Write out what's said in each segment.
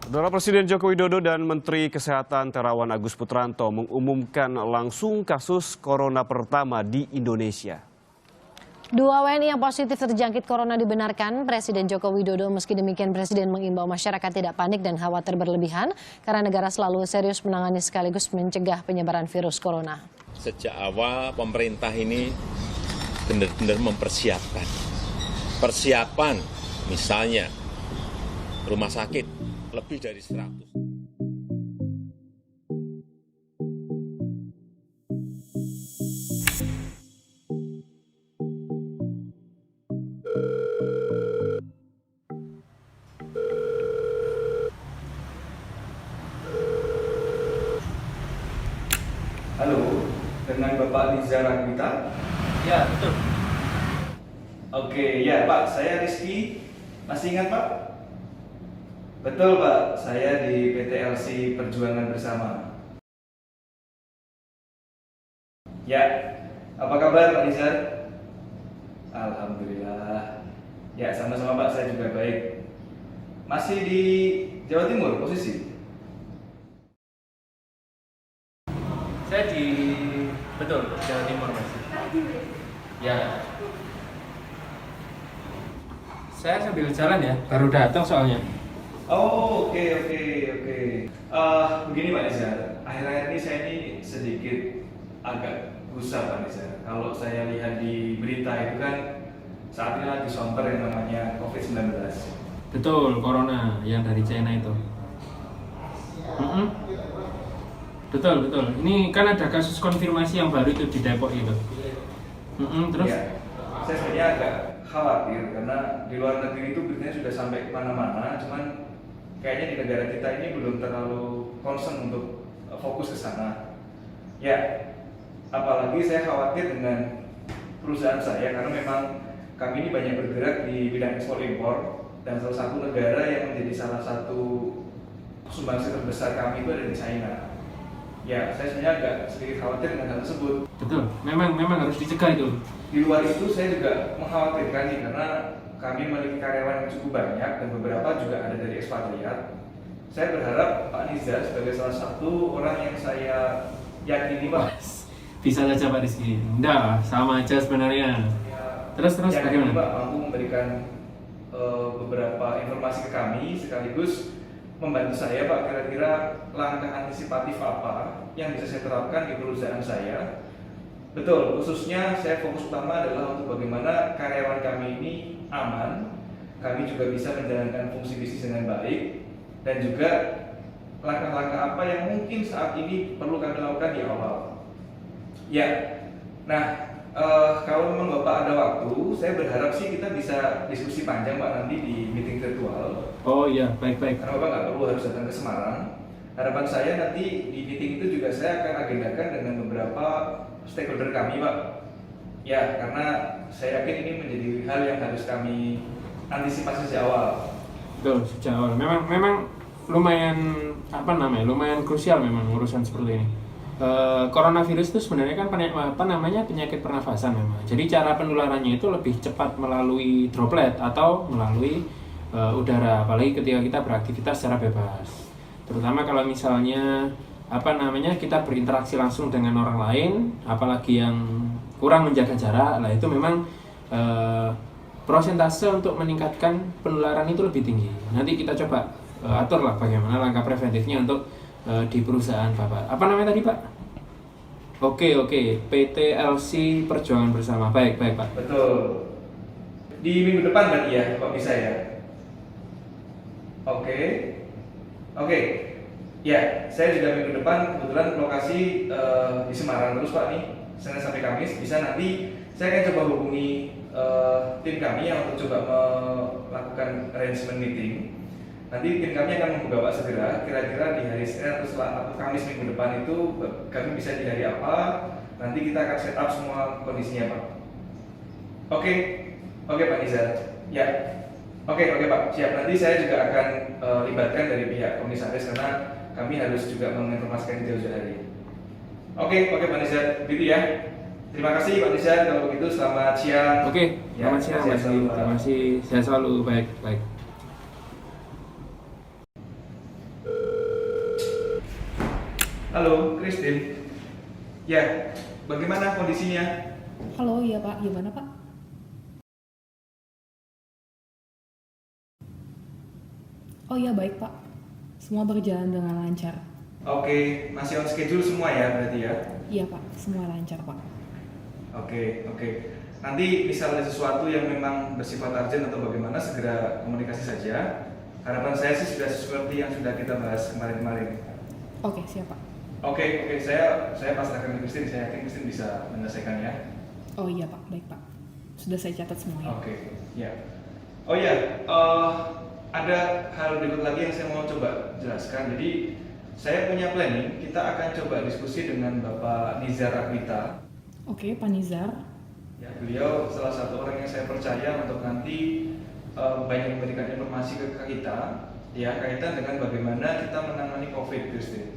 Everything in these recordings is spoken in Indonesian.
Saudara Presiden Joko Widodo dan Menteri Kesehatan Terawan Agus Putranto mengumumkan langsung kasus corona pertama di Indonesia. Dua WNI yang positif terjangkit corona dibenarkan Presiden Joko Widodo. Meski demikian, Presiden mengimbau masyarakat tidak panik dan khawatir berlebihan karena negara selalu serius menangani sekaligus mencegah penyebaran virus corona. Sejak awal pemerintah ini benar-benar mempersiapkan. Persiapan misalnya rumah sakit lebih dari 100. Halo, dengan Bapak Nizar Agwita? Ya, betul. Oke, ya Pak, saya Rizky. Masih ingat Pak? Betul Pak, saya di PTLC Perjuangan Bersama. Ya, apa kabar Pak Nizar? Alhamdulillah. Ya, sama-sama Pak, saya juga baik. Masih di Jawa Timur posisi? Saya di betul Jawa Timur masih. Ya. Saya sambil jalan ya, baru datang soalnya. Oh, oke. Begini Pak Nizar, akhir-akhir ini saya ini sedikit agak gusar Pak Nizar. Kalau saya lihat di berita itu kan saat ini lagi somber yang namanya COVID-19. Betul, corona yang dari China itu. Betul. Ini kan ada kasus konfirmasi yang baru itu di Depok itu. Terus? Ya, saya sebenarnya agak khawatir karena di luar negeri itu beritanya sudah sampai kemana-mana, cuman kayaknya di negara kita ini belum terlalu concern untuk fokus ke sana. Ya, apalagi saya khawatir dengan perusahaan saya karena memang kami ini banyak bergerak di bidang ekspor impor dan salah satu negara yang menjadi salah satu sumbangsi terbesar kami itu ada di China. Ya, saya sebenarnya agak sedikit khawatir dengan hal tersebut. Betul, memang harus dicegah itu. Di luar itu saya juga mengkhawatirkan nih karena kami memiliki karyawan yang cukup banyak dan beberapa juga ada dari ekspatriat. Saya berharap Pak Nizar sebagai salah satu orang yang saya yakini Pak. Bisa saja Pak Rizky. Enggak, sama aja sebenarnya. Terus bagaimana? Pak mampu memberikan beberapa informasi ke kami sekaligus membantu saya Pak, kira-kira langkah antisipatif apa yang bisa saya terapkan di perusahaan saya. Betul, khususnya saya fokus utama adalah untuk bagaimana karyawan kami ini aman, kami juga bisa menjalankan fungsi bisnis dengan baik, dan juga langkah-langkah apa yang mungkin saat ini perlu kami lakukan di awal. Ya, nah kalau memang Bapak ada waktu, saya berharap sih kita bisa diskusi panjang Pak nanti di meeting virtual. Oh iya, baik. Karena Bapak nggak perlu harus datang ke Semarang. Harapan saya nanti di meeting itu juga saya akan agendakan dengan beberapa stakeholder kami Pak. Ya, karena saya yakin ini menjadi hal yang harus kami antisipasi sejak awal. Betul, sejak awal. Memang lumayan lumayan krusial memang urusan seperti ini. Coronavirus itu sebenarnya kan penyakit pernafasan memang. Jadi cara penularannya itu lebih cepat melalui droplet atau melalui udara, apalagi ketika kita beraktivitas secara bebas. Terutama kalau misalnya kita berinteraksi langsung dengan orang lain, apalagi yang kurang menjaga jarak, lah itu memang prosentase untuk meningkatkan penularan itu lebih tinggi. Nanti kita coba aturlah bagaimana langkah preventifnya untuk di perusahaan Bapak. Apa namanya tadi Pak? Oke, PTLC Perjuangan Bersama. Baik Pak. Betul. Di minggu depan kan iya Pak bisa ya? Oke. Ya, saya juga minggu depan kebetulan lokasi di Semarang terus Pak nih, Senin sampai Kamis. Bisa nanti saya akan coba hubungi tim kami yang untuk coba melakukan arrangement meeting. Nanti tim kami akan menghubungi Bapak segera, kira-kira di hari Senin atau Kamis minggu depan itu kami bisa di hari apa, nanti kita akan set up semua kondisinya Pak. Oke Pak Nizar. Ya, oke Pak, siap. Nanti saya juga akan libatkan dari pihak komisaris karena kami harus juga menginformasikan jauh-jauh hari. Oke Pak Nizar, begitu ya. Terima kasih Pak Nizar, kalau begitu selamat siang. Oke, selamat siang Mas. Terima kasih, sehat selalu. Baik. Halo, Christine. Ya, bagaimana kondisinya? Halo, iya Pak, gimana Pak? Oh iya baik Pak, semua berjalan dengan lancar. Oke, masih on schedule semua ya berarti ya? Iya Pak, semua lancar Pak. Oke. Nanti misal ada sesuatu yang memang bersifat urgent atau bagaimana, segera komunikasi saja. Harapan saya sih sudah seperti yang sudah kita bahas kemarin-kemarin. Oke, siap Pak. Oke, saya pasrahkan ke Christine, saya yakin Christine bisa menyelesaikannya. Oh iya Pak, baik Pak. Sudah saya catat semuanya. Oke, ya. Oh iya, ada hal berikut lagi yang saya mau coba jelaskan. Jadi, saya punya planning, kita akan coba diskusi dengan Bapak Nizar Akbita. Oke, Pak Nizar. Ya, beliau salah satu orang yang saya percaya untuk nanti banyak memberikan informasi ke kita, ya, kaitan dengan bagaimana kita menangani COVID, Christine.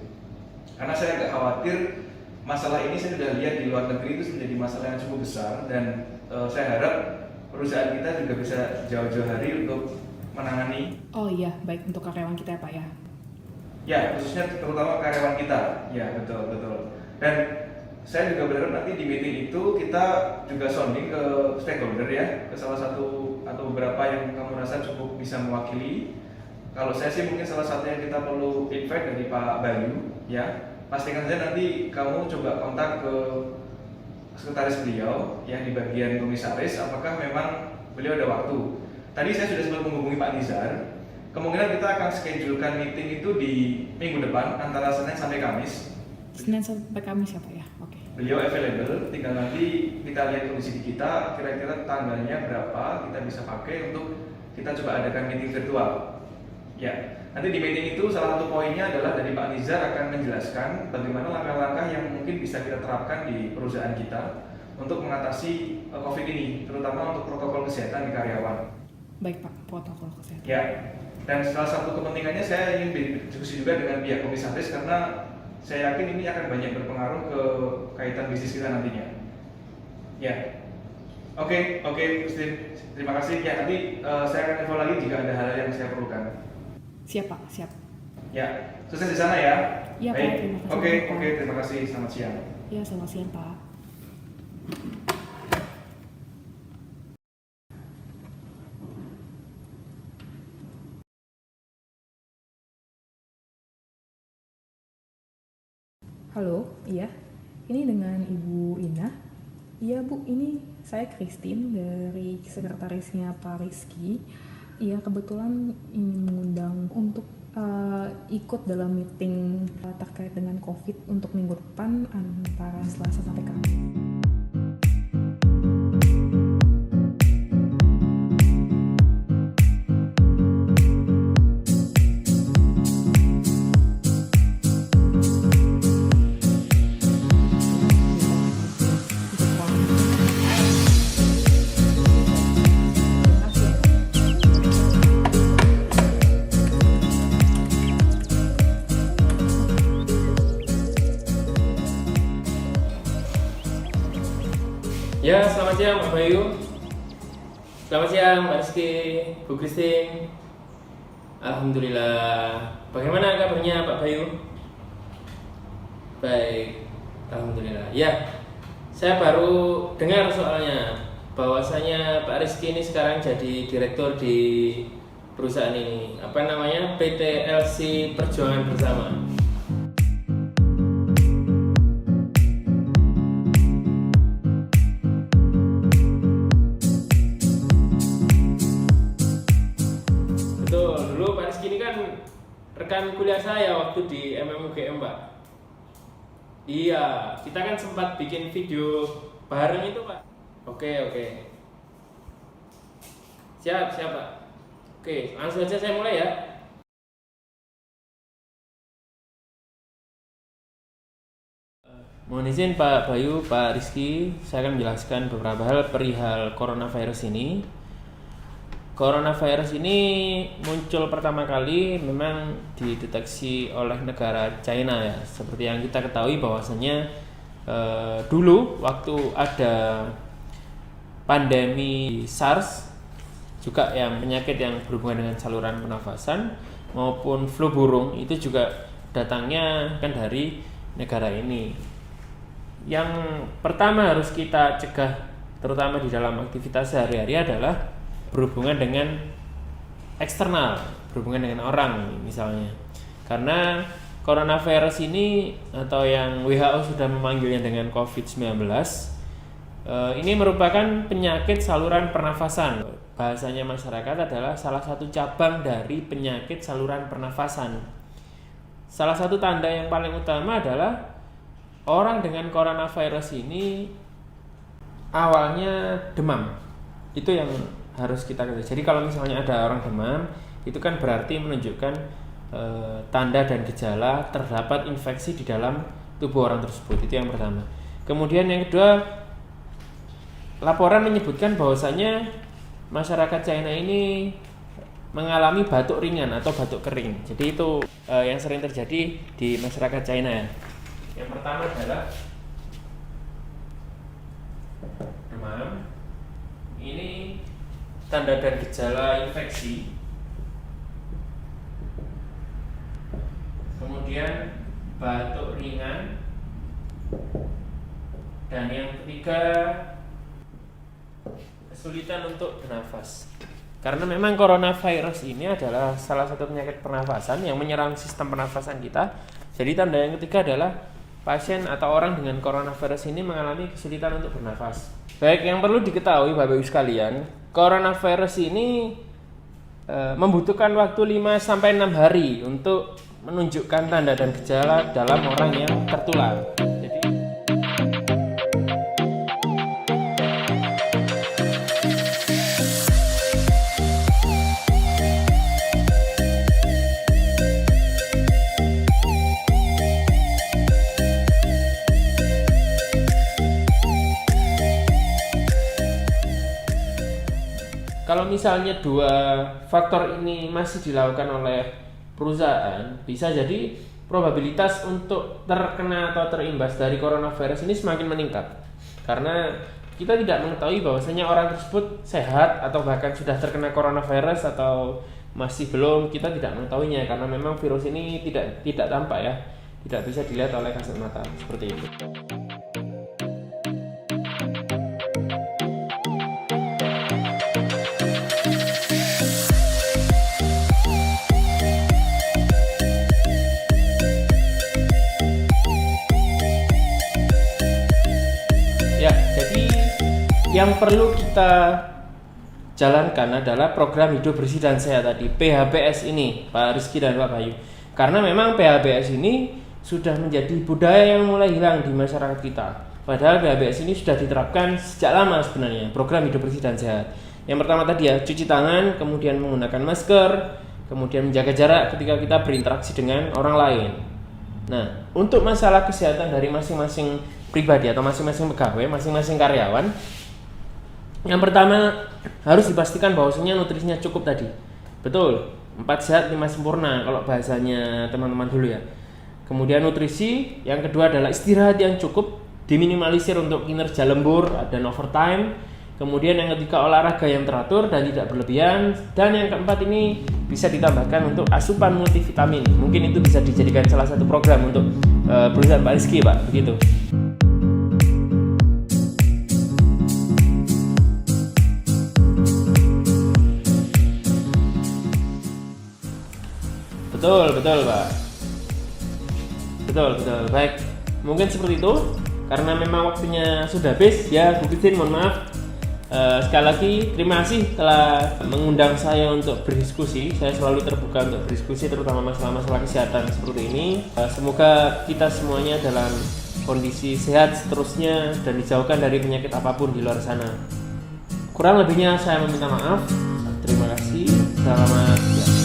Karena saya agak khawatir masalah ini saya sudah lihat di luar negeri itu menjadi masalah yang cukup besar dan saya harap perusahaan kita juga bisa jauh-jauh hari untuk menangani. Oh iya, baik untuk karyawan kita ya Pak ya. Ya, khususnya terutama karyawan kita. Ya, betul. Dan saya juga berharap nanti di meeting itu kita juga sounding ke stakeholder ya, ke salah satu atau beberapa yang kamu rasa cukup bisa mewakili. Kalau saya sih mungkin salah satu yang kita perlu invite dari Pak Bayu, ya. Pastikan saja nanti kamu coba kontak ke sekretaris beliau yang di bagian komisaris, apakah memang beliau ada waktu. Tadi saya sudah sempat menghubungi Pak Nizar. Kemungkinan kita akan schedulekan meeting itu di minggu depan antara Senin sampai Kamis. Senin sampai Kamis ya Pak ya. Oke. Beliau available, tinggal nanti kita lihat kondisi di kita, kira-kira tanggalnya berapa kita bisa pakai untuk kita coba adakan meeting virtual. Ya, nanti di meeting itu salah satu poinnya adalah dari Pak Nizar akan menjelaskan bagaimana langkah-langkah yang mungkin bisa kita terapkan di perusahaan kita untuk mengatasi COVID ini, terutama untuk protokol kesehatan di karyawan. Baik Pak, protokol kesehatan. Ya, dan salah satu kepentingannya saya ingin berdiskusi juga dengan pihak komisaris karena saya yakin ini akan banyak berpengaruh ke kaitan bisnis kita nantinya. Ya, oke, Christine, terima kasih. Ya, nanti saya akan info lagi jika ada hal yang saya perlukan. Siap Pak, siap. Ya, sukses di sana ya. Iya Pak, terima kasih. Oke, Pak. terima kasih. Selamat siang. Ya, selamat siang Pak. Halo, iya. Ini dengan Ibu Ina. Iya Bu, ini saya Christine dari sekretarisnya Pak Rizky. Iya, kebetulan ingin mengundang untuk ikut dalam meeting terkait dengan COVID untuk minggu depan antara Selasa sampai Kamis. Ya, selamat siang Pak Bayu. Selamat siang Pak Rizky, Bu Christine. Alhamdulillah. Bagaimana kabarnya Pak Bayu? Baik, alhamdulillah. Ya, saya baru dengar soalnya bahwasanya Pak Rizky ini sekarang jadi direktur di perusahaan ini. Apa namanya? PT LC Perjuangan Bersama. Rekan kuliah saya waktu di MMUGM Pak. Iya, kita kan sempat bikin video bareng itu Pak. Oke. Siap Pak. Oke, langsung aja saya mulai ya. Mohon izin Pak Bayu, Pak Rizky, saya akan menjelaskan beberapa hal perihal coronavirus ini. Coronavirus ini muncul pertama kali memang dideteksi oleh negara China ya. Seperti yang kita ketahui bahwasanya dulu waktu ada pandemi SARS juga yang penyakit yang berhubungan dengan saluran pernafasan maupun flu burung itu juga datangnya kan dari negara ini. Yang pertama harus kita cegah, terutama di dalam aktivitas sehari-hari, adalah berhubungan dengan eksternal, berhubungan dengan orang misalnya. Karena coronavirus ini, atau yang WHO sudah memanggilnya dengan COVID-19, ini merupakan penyakit saluran pernafasan. Bahasanya masyarakat adalah salah satu cabang dari penyakit saluran pernafasan. Salah satu tanda yang paling utama adalah orang dengan coronavirus ini awalnya demam. Itu yang harus kita ketahui. Jadi kalau misalnya ada orang demam, itu kan berarti menunjukkan tanda dan gejala terdapat infeksi di dalam tubuh orang tersebut. Itu yang pertama. Kemudian yang kedua, laporan menyebutkan bahwasanya masyarakat China ini mengalami batuk ringan atau batuk kering. Jadi itu yang sering terjadi di masyarakat China. Yang pertama adalah demam. Ini tanda dan gejala infeksi. Kemudian batuk ringan. Dan yang ketiga, kesulitan untuk bernafas. Karena memang coronavirus ini adalah salah satu penyakit pernafasan yang menyerang sistem pernafasan kita. Jadi tanda yang ketiga adalah pasien atau orang dengan coronavirus ini mengalami kesulitan untuk bernafas. Baik, yang perlu diketahui Bapak Ibu sekalian, coronavirus ini membutuhkan waktu 5-6 hari untuk menunjukkan tanda dan gejala dalam orang yang tertular. Kalau misalnya dua faktor ini masih dilakukan oleh perusahaan, bisa jadi probabilitas untuk terkena atau terimbas dari coronavirus ini semakin meningkat. Karena kita tidak mengetahui bahwasanya orang tersebut sehat atau bahkan sudah terkena coronavirus atau masih belum, kita tidak mengetahuinya karena memang virus ini tidak tampak ya, tidak bisa dilihat oleh kasat mata seperti itu. Ya, jadi yang perlu kita jalankan adalah program hidup bersih dan sehat tadi, PHBS ini, Pak Rizky dan Pak Bayu. Karena memang PHBS ini sudah menjadi budaya yang mulai hilang di masyarakat kita. Padahal PHBS ini sudah diterapkan sejak lama sebenarnya, program hidup bersih dan sehat. Yang pertama tadi ya, cuci tangan, kemudian menggunakan masker, kemudian menjaga jarak ketika kita berinteraksi dengan orang lain. Nah, untuk masalah kesehatan dari masing-masing pribadi atau masing-masing pegawai, masing-masing karyawan, yang pertama harus dipastikan bahwasanya nutrisinya cukup tadi. Betul, 4 sehat 5 sempurna kalau bahasanya teman-teman dulu ya. Kemudian nutrisi, yang kedua adalah istirahat yang cukup, diminimalisir untuk kinerja lembur dan overtime. Kemudian yang ketiga olahraga yang teratur dan tidak berlebihan. Dan yang keempat ini bisa ditambahkan untuk asupan multivitamin. Mungkin itu bisa dijadikan salah satu program untuk perusahaan Pak Rizky, Pak, begitu. Betul Pak. Betul. Baik, mungkin seperti itu. Karena memang waktunya sudah habis ya, Bu Christine, mohon maaf. Sekali lagi terima kasih telah mengundang saya untuk berdiskusi. Saya selalu terbuka untuk berdiskusi, terutama masalah-masalah kesehatan seperti ini. Semoga kita semuanya dalam kondisi sehat seterusnya dan dijauhkan dari penyakit apapun di luar sana. Kurang lebihnya saya meminta maaf. Terima kasih. Selamat siang.